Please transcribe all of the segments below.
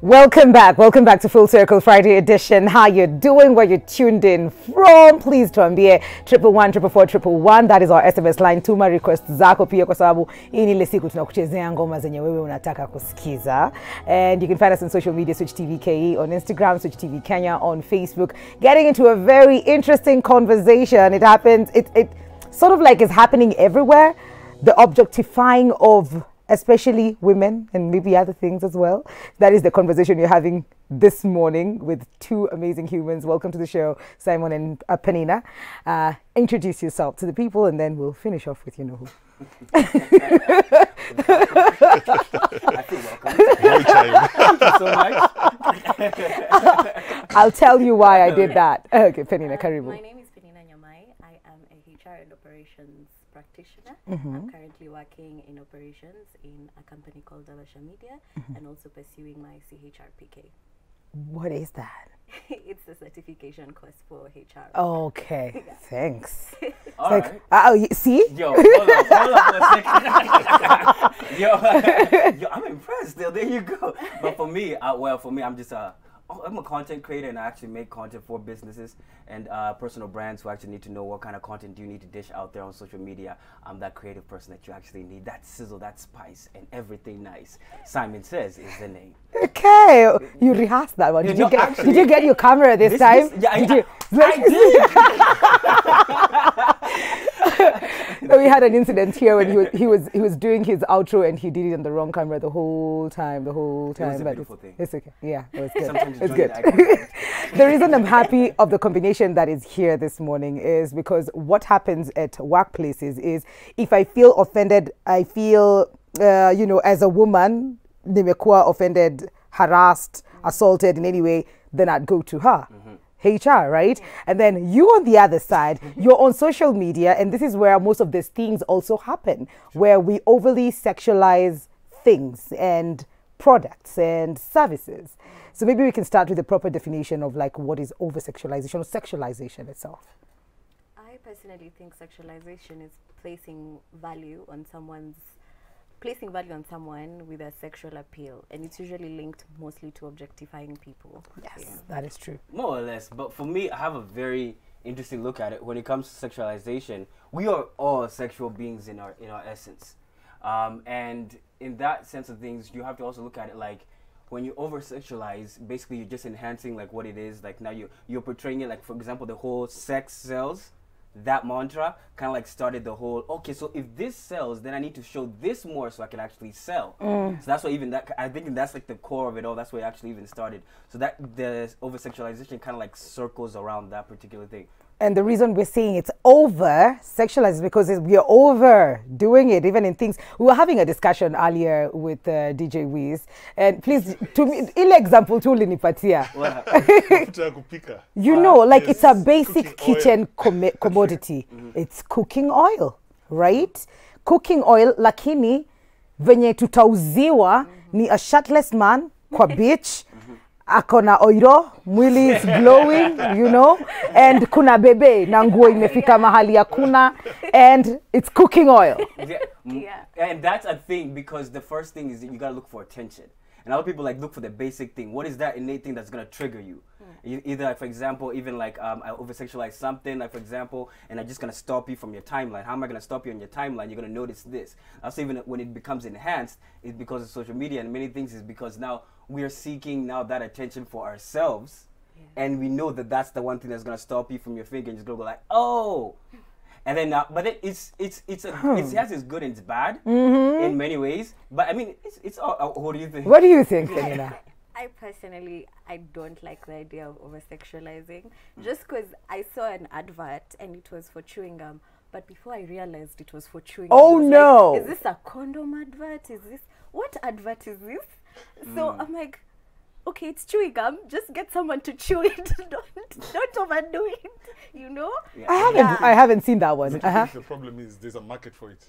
Welcome back to Full Circle Friday edition. How you doing? Where you tuned in from? Please tuambie 111 that is our SMS line. Tuma request zako pia kwa sababu hii ile siku tunakuchezea ngoma zenye wewe unataka kusikiza. And you can find us on social media, Switch TV KE on Instagram, Switch TV Kenya on Facebook. Getting into a very interesting conversation. It happens, it sort of like is happening everywhere. The objectifying of especially women and maybe other things as well. That is the conversation you're having this morning with two amazing humans. Welcome to the show, Simon and Penina. Introduce yourself to the people and then we'll finish off with you know who. I feel welcome. Thank you so much. I'll tell you why I did that. Okay, Penina, Karibu. My name is Penina Nyamai. I am a HR and operations practitioner. I'm currently working in operations in a company called Dalasha Media and also pursuing my CHRPK. What is that? It's a certification course for HR. Okay, yeah. Thanks. All like, right. See? Yo, hold up for a second. yo, I'm impressed. There you go. But for me, I'm just I'm a content creator and I actually make content for businesses and personal brands who actually need to know what kind of content do you need to dish out there on social media. I'm that creative person that you actually need, that sizzle, that spice, and everything nice. Simon Says is the name. Okay, you rehearsed that one. Did you get your camera this time? Yeah, So we had an incident here when he was doing his outro and he did it on the wrong camera the whole time. It was a beautiful thing. It's okay. Yeah, it was good. Sometimes it's good. The reason I'm happy of the combination that is here this morning is because what happens at workplaces is if I feel offended, I feel, as a woman, nimekuwa offended, harassed, assaulted in any way, then I'd go to her. HR, right? And then you on the other side, you're on social media, and this is where most of these things also happen, where we overly sexualize things and products and services. So maybe we can start with the proper definition of like what is over-sexualization or sexualization itself. I personally think sexualization is placing value on someone with a sexual appeal, and it's usually linked mostly to objectifying people. Yes, yeah. That is true. More or less, but for me, I have a very interesting look at it. When it comes to sexualization, we are all sexual beings in our essence, and in that sense of things, you have to also look at it like when you over-sexualize, basically you're just enhancing like what it is. Like now you're portraying it like, for example, the whole sex sells. That mantra kind of like started the whole, okay, so if this sells, then I need to show this more so I can actually sell. So that's why I think that's like the core of it all. That's where it actually even started. So that the over-sexualization kind of like circles around that particular thing. And the reason we're saying it's over-sexualized is because we're overdoing it, even in things. We were having a discussion earlier with DJ Wiz, and please, to me, ile example tu linipatia. You know, like it's a basic kitchen commodity. It's cooking oil, right? Cooking oil, lakini venye tutauziwa ni a shirtless man kwa beach. Akona oiro, mwili is glowing, and kuna bebe, na nguo imefika mahali ya kuna, and it's cooking oil. Yeah. And that's a thing, because the first thing is that you gotta look for attention. And a lot of people like look for the basic thing. What is that innate thing that's gonna trigger you? Either, like, for example, even like I over-sexualize something, like for example, and I'm just gonna stop you from your timeline. How am I gonna stop you on your timeline? You're gonna notice this. Also, even when it becomes enhanced, it's because of social media, and many things is because now we are seeking now that attention for ourselves, and we know that that's the one thing that's gonna stop you from your finger, and just go like, oh. And then, but it has its good and its bad in many ways. But I mean, it's all. What do you think? What do you think, Penina? I personally, I don't like the idea of over-sexualizing. Just because I saw an advert and it was for chewing gum, but before I realized it was for chewing gum, oh no! Like, is this a condom advert? What advert is this? So I'm like, okay, it's chewing gum. Just get someone to chew it. don't overdo it. Yeah. I haven't seen that one. I think the problem is there's a market for it,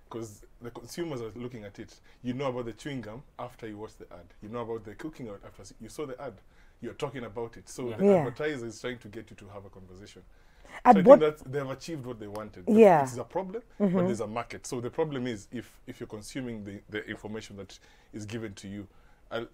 because the consumers are looking at it. You know about the chewing gum after you watch the ad. You know about the cooking oil after you saw the ad. You're talking about it. So the advertiser is trying to get you to have a conversation. So I think that they have achieved what they wanted. Yeah. It's a problem, but there's a market. So the problem is if you're consuming the information that is given to you,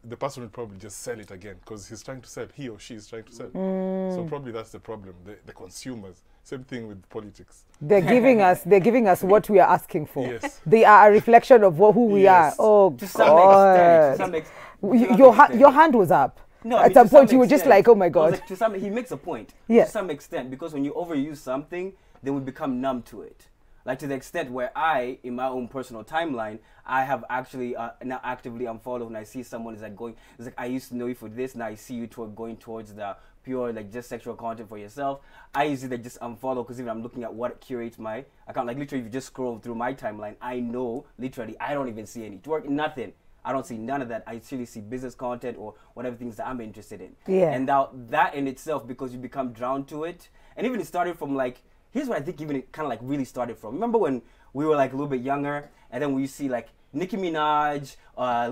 the person will probably just sell it again because he's trying to sell. He or she is trying to sell. So probably that's the problem. The consumers. Same thing with politics. They're giving us what we are asking for. Yes. They are a reflection of who we are. Oh, To some extent. Your hand was up. No, at some point you were just like, oh my God. Like, he makes a point. Yes. To some extent, because when you overuse something, then we become numb to it. Like to the extent where I, in my own personal timeline, I have actually now actively unfollowed when I see someone is like going, it's like, I used to know you for this, now I see you going towards the pure, like just sexual content for yourself. I usually like, just unfollow because even I'm looking at what curates my account. Like literally, if you just scroll through my timeline, I know literally I don't even see any twerk, nothing. I don't see none of that. I actually see business content or whatever things that I'm interested in. Yeah. And now that in itself, because you become drawn to it, and even it started from like, here's what I think even it kind of like really started from. Remember when we were like a little bit younger, and then we see like Nicki Minaj,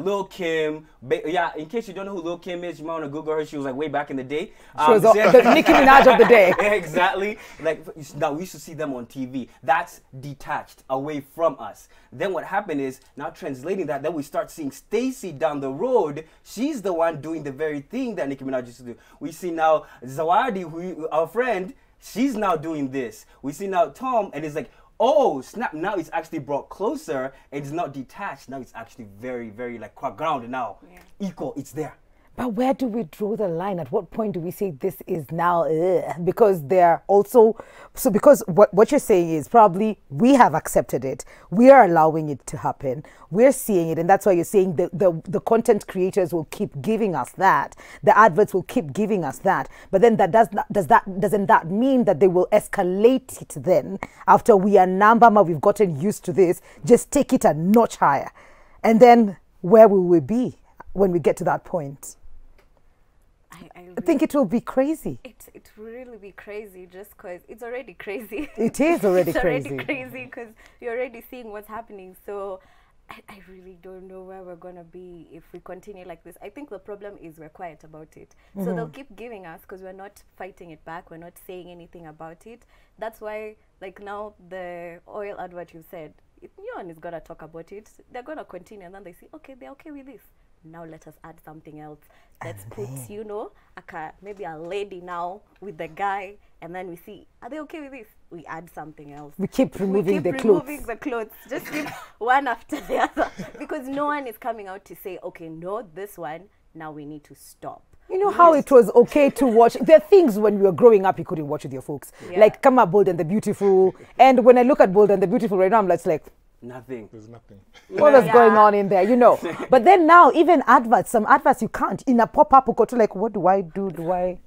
Lil Kim. Yeah, in case you don't know who Lil Kim is, you might want to Google her. She was like way back in the day. She was the Nicki Minaj of the day. Exactly. Like now we used to see them on TV. That's detached away from us. Then what happened is now translating that, then we start seeing Stacey down the road. She's the one doing the very thing that Nicki Minaj used to do. We see now Zawadi, our friend, she's now doing this. We see now Tom, and it's like, oh snap, now it's actually brought closer. It's not detached. Now it's actually very, very like grounded now. Yeah. Equal, it's there. But where do we draw the line? At what point do we say this is now, because they're also, so because what you're saying is probably we have accepted it. We are allowing it to happen. We're seeing it. And that's why you're saying the content creators will keep giving us that. The adverts will keep giving us that. But then doesn't that mean that they will escalate it then after we are Nambama, we've gotten used to this, just take it a notch higher. And then where will we be when we get to that point? I think it will be crazy. It will really be crazy just because it's already crazy. It is already crazy. It's already crazy because you're already seeing what's happening. So I really don't know where we're going to be if we continue like this. I think the problem is we're quiet about it. So they'll keep giving us because we're not fighting it back. We're not saying anything about it. That's why, like now, the oil advert you said, no one is going to talk about it. They're going to continue and then they say, okay, they're okay with this. Now let us add something else. Let's put, you know, maybe a lady now with the guy, and then we see, are they okay with this? We add something else. We keep removing the clothes. Just keep one after the other. Because no one is coming out to say, okay, no, this one, now we need to stop. You know how it was okay to watch? There are things when you were growing up you couldn't watch with your folks. Yeah. Like Kama Bold and the Beautiful. And when I look at Bold and the Beautiful right now, I'm like, nothing. There's nothing. What is going on in there, you know? But then now, even adverts, some adverts you can't. In a pop-up, you go to like, what do I do? Do I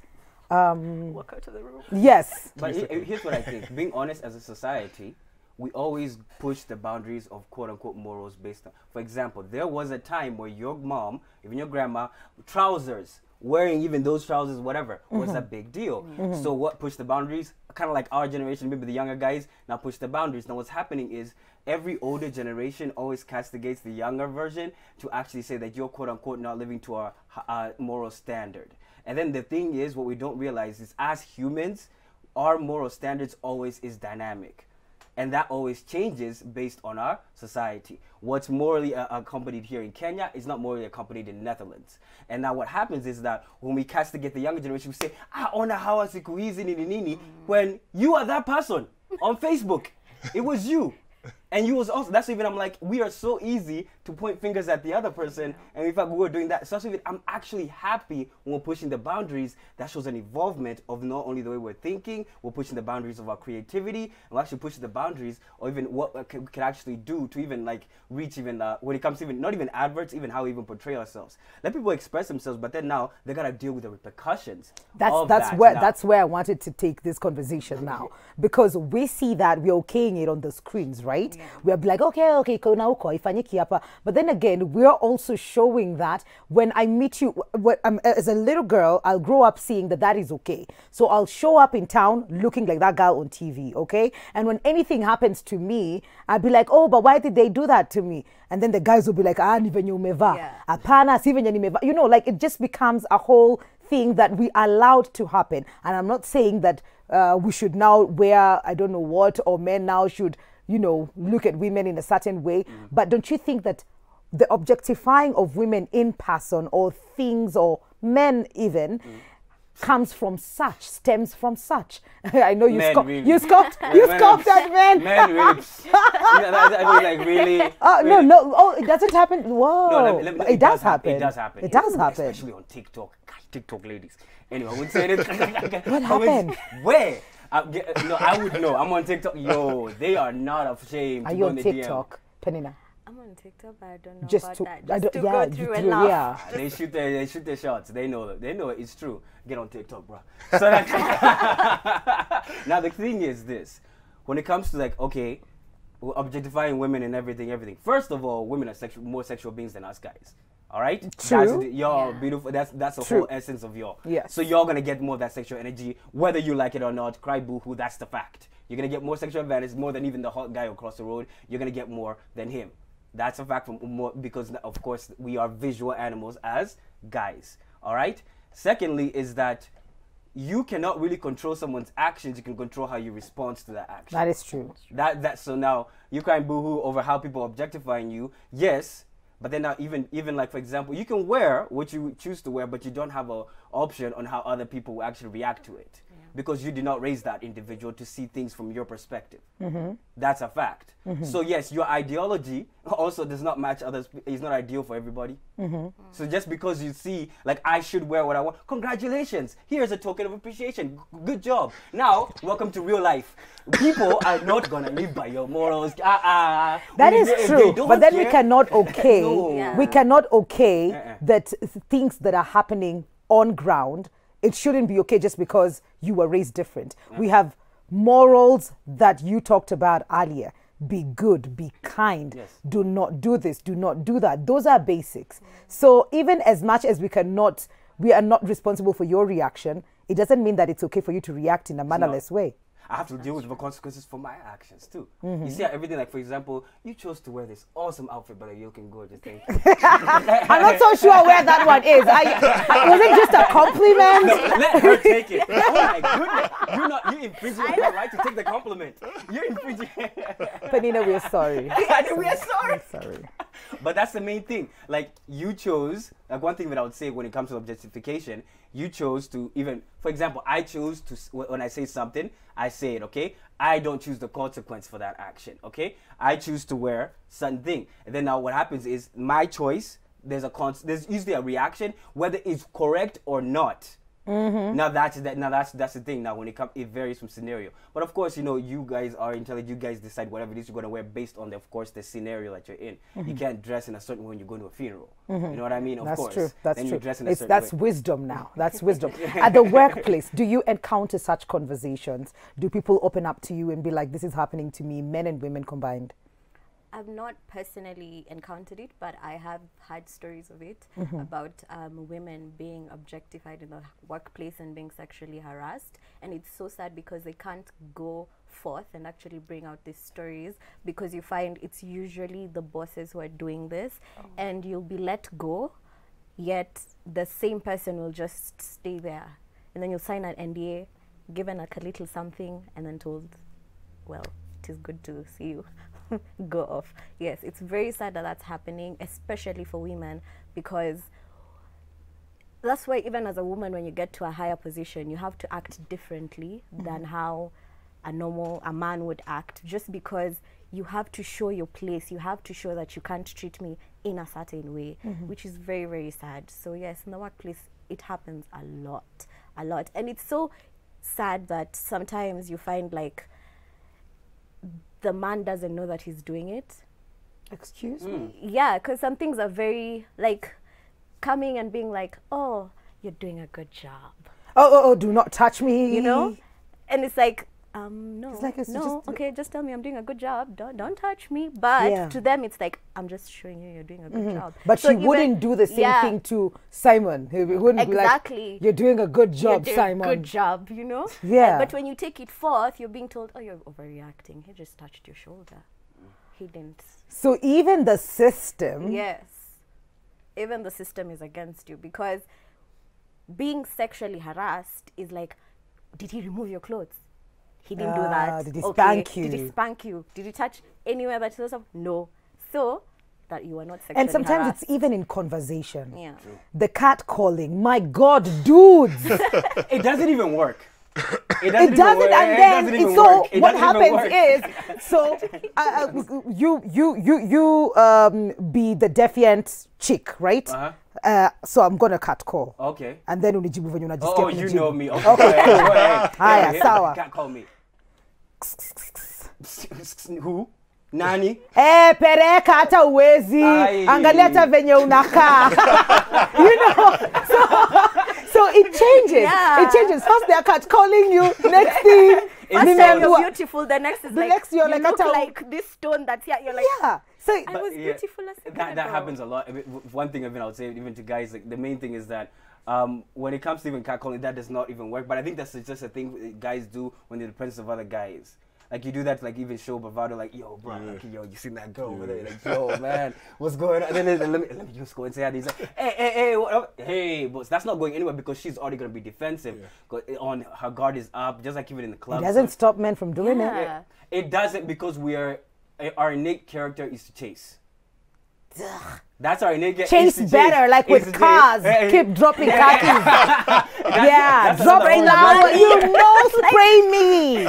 walk out of the room? Yes. But here's what I think. Being honest, as a society, we always push the boundaries of quote-unquote morals based on. For example, there was a time where your mom, even your grandma, trousers, wearing even those trousers, whatever, was a big deal. So what pushed the boundaries? Kind of like our generation, maybe the younger guys, now push the boundaries. Now what's happening is every older generation always castigates the younger version to actually say that you're quote unquote not living to our moral standard. And then the thing is, what we don't realize is as humans, our moral standards always is dynamic. And that always changes based on our society. What's morally accompanied here in Kenya is not morally accompanied in the Netherlands. And now what happens is that when we castigate the younger generation, we say, ona hawa siku hizi nini nini, when you are that person on Facebook. It was you. And you was also, that's even, I'm like, we are so easy to point fingers at the other person. And in fact, we were doing that. So even, I'm actually happy when we're pushing the boundaries. That shows an involvement of not only the way we're thinking, we're pushing the boundaries of our creativity, and we're actually pushing the boundaries or even what we can actually do to even like reach even, when it comes to even, not even adverts, even how we even portray ourselves. Let people express themselves, but then now they got to deal with the repercussions. That's where I wanted to take this conversation now. Because we see that we're okaying it on the screens, right? Yeah. We're like, okay, but then again, we're also showing that when I meet you, as a little girl, I'll grow up seeing that is okay. So I'll show up in town looking like that girl on TV, okay? And when anything happens to me, I'll be like, oh, but why did they do that to me? And then the guys will be like, you know, like it just becomes a whole thing that we allowed to happen. And I'm not saying that we should now wear, I don't know what, or men now should, you know, look at women in a certain way. But don't you think that the objectifying of women in person or things or men even stems from such. I know you scoffed. Really. You scoffed at men. Men really. I mean, like really. Really. No. Oh, it doesn't happen. Whoa. No, it does happen. It does happen. It does happen. Especially on TikTok. Gosh, TikTok ladies. Anyway, I would say this. What happened? Where? No, I would know. I'm on TikTok. Yo, they are not ashamed. Are you on TikTok, Penina? I'm on TikTok, but I don't know Just about to, that. Just to go through enough. Yeah. They shoot their shots. They know it's true. Get on TikTok, bro. So now the thing is this: when it comes to like, okay, we're objectifying women and everything. First of all, women are more sexual beings than us guys. All right, true. Y'all beautiful. That's the whole essence of y'all. Yes. So y'all gonna get more of that sexual energy, whether you like it or not. Cry boo-hoo. That's the fact. You're gonna get more sexual advantage, more than even the hot guy across the road. You're gonna get more than him. That's a fact from more, because of course we are visual animals as guys. All right. Secondly, is that you cannot really control someone's actions. You can control how you respond to that action. That is true. So now you crying boohoo over how people are objectifying you. Yes. But then now even like, for example, you can wear what you choose to wear, but you don't have an option on how other people will actually react to it. Because you did not raise that individual to see things from your perspective. That's a fact. So yes, your ideology also does not match others. It's not ideal for everybody. So just because you see, like, I should wear what I want, congratulations, here's a token of appreciation. Good job. Now, welcome to real life. People are not gonna live by your morals. That is true. But then we cannot we cannot that things that are happening on ground, it shouldn't be okay just because you were raised different. We have morals that you talked about earlier. Be good, be kind, do not do this, do not do that. Those are basics. So even as much as we are not responsible for your reaction, it doesn't mean that it's okay for you to react in a mannerless way. I have to deal with the consequences for my actions too. You see how everything, like, for example, you chose to wear this awesome outfit, but you're looking gorgeous. Thank you. I'm not so sure where that one is. Was it just a compliment? No, let her take it. Oh my goodness. You infringing on her right to take the compliment. You're infringing. Penina, we're sorry. We're sorry. We're sorry. But that's the main thing. Like, you chose, like, one thing that I would say when it comes to objectification, you chose to even, for example, I chose to, when I say something, I say it, okay? I don't choose the consequence for that action, okay? I choose to wear something. And then now what happens is my choice, there's usually a reaction, whether it's correct or not. Now that's the thing. Now when it varies from scenario. But of course, you know, you guys are intelligent. You guys decide whatever it is you're gonna wear based on, of course, the scenario that you're in. You can't dress in a certain way when you go to a funeral. You know what I mean? Of course. True. That's then true. You dress in a certain that's way. wisdom now. That's wisdom. At the workplace, do you encounter such conversations? Do people open up to you and be like, "This is happening to me," men and women combined? I've not personally encountered it, but I have had stories of it about women being objectified in the workplace and being sexually harassed. And it's so sad because they can't go forth and actually bring out these stories, because you find it's usually the bosses who are doing this, and you'll be let go, yet the same person will just stay there. And then you'll sign an NDA, given like a little something, and then told, well, it is good to see you. Go off. Yes, it's very sad that that's happening, especially for women, because that's why even as a woman, when you get to a higher position, you have to act differently than how a man would act, just because you have to show your place. You have to show that you can't treat me in a certain way, which is very, very sad. So yes, in the workplace, it happens a lot. And it's so sad that sometimes you find like the man doesn't know that he's doing it. Excuse me? Yeah, because some things are very, like, coming and being like, oh, you're doing a good job. Oh, do not touch me. You know? And it's like, no, it's like okay, just tell me I'm doing a good job. Don't touch me. But to them, it's like, I'm just showing you you're doing a good job. But so she wouldn't do the same thing to Simon. He wouldn't be like, you're doing a good job, Simon. Good job, you know? Yeah. But when you take it forth, you're being told, oh, you're overreacting. He just touched your shoulder. He didn't. So even the system. Yes. Even the system is against you, because being sexually harassed is like, did he remove your clothes? He didn't do that. Did he spank you? Did he spank you? Did he touch anywhere that he was? No. So that you are not sexually And sometimes harassed. it's even in conversation. Yeah. The cat calling. My God, dudes. It doesn't even work. It It doesn't, work. and It then doesn't even so work. It what doesn't even happens work. is, so you be the defiant chick, right? So I'm gonna cat call. Okay. And then unijibu venye unajisikia Oh, you kunijibu. know me. Okay. Go ahead. Haya, sawa. Can't call me. Who? Nani? Pereka hata uwezi. Ai. Angalia hata venye unakaa. You know, so it changes. Yeah. It changes. First they're cat calling you. Next thing, First time you're beautiful, the next is like, next you're you like, look hata- like this stone that's here. You're like, yeah. So I was beautiful as a that girl. happens a lot. I mean, one thing I would say even to guys, like the main thing is that when it comes to even catcalling, that does not even work. But I think that's just a thing guys do when they're in the presence of other guys. Like you do that, to, like even show bravado, like yo, bro, like, yo, you seen that girl over there? Like yo, man, what's going on? And then let me just go and say that. He's like, hey, what up? Hey, but that's not going anywhere because she's already gonna be defensive. On her guard is up, just like even in the club. it doesn't stop men from doing it. Yeah. It doesn't because our innate character is to chase. That's our innate character. Chase better, like with cars. Keep dropping khakis. Yeah, drop flower. You know, spray me.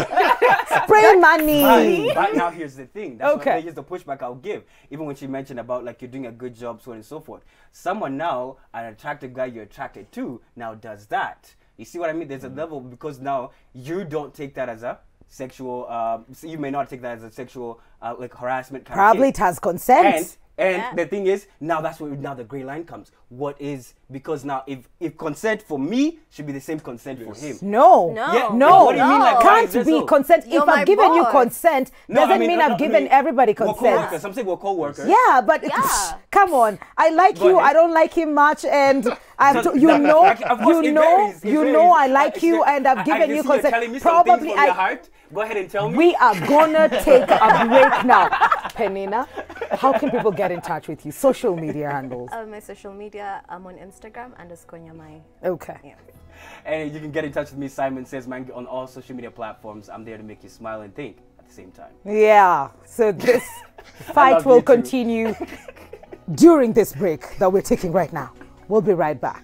Spray money. But now here's the thing. That's Okay. here's the pushback I'll give. Even when she mentioned about like you're doing a good job, so on and so forth. Someone now, an attractive guy you're attracted to, now does that. You see what I mean? There's a level because now you don't take that as a sexual. So you may not take that as a sexual like harassment. Kind Probably of it has consent. And the thing is, now that's where now the gray line comes. What is, because now if consent for me should be the same consent for him. No. No. Yeah, No, what do you mean, like, why is can't this be so? consent. You're If my I've given you boss. consent, doesn't mean I've given everybody We're consent. co-workers. Some say we're co-workers. Yeah, but Yeah. come on. I like Go you. ahead. I don't like him much, and I've So, you know, like, of course, it varies, it varies. I like you, and I've given you I can see you're telling consent. me some things Probably from your heart. Go ahead and tell me. We are gonna take a break now. Penina, how can people get in touch with you? Social media handles. My social media, I'm on Instagram _Nyamai. Okay. Yeah. And you can get in touch with me, Simon Says Man, on all social media platforms. I'm there to make you smile and think at the same time. Yeah. So this fight love will you too. continue during this break that we're taking right now. We'll be right back.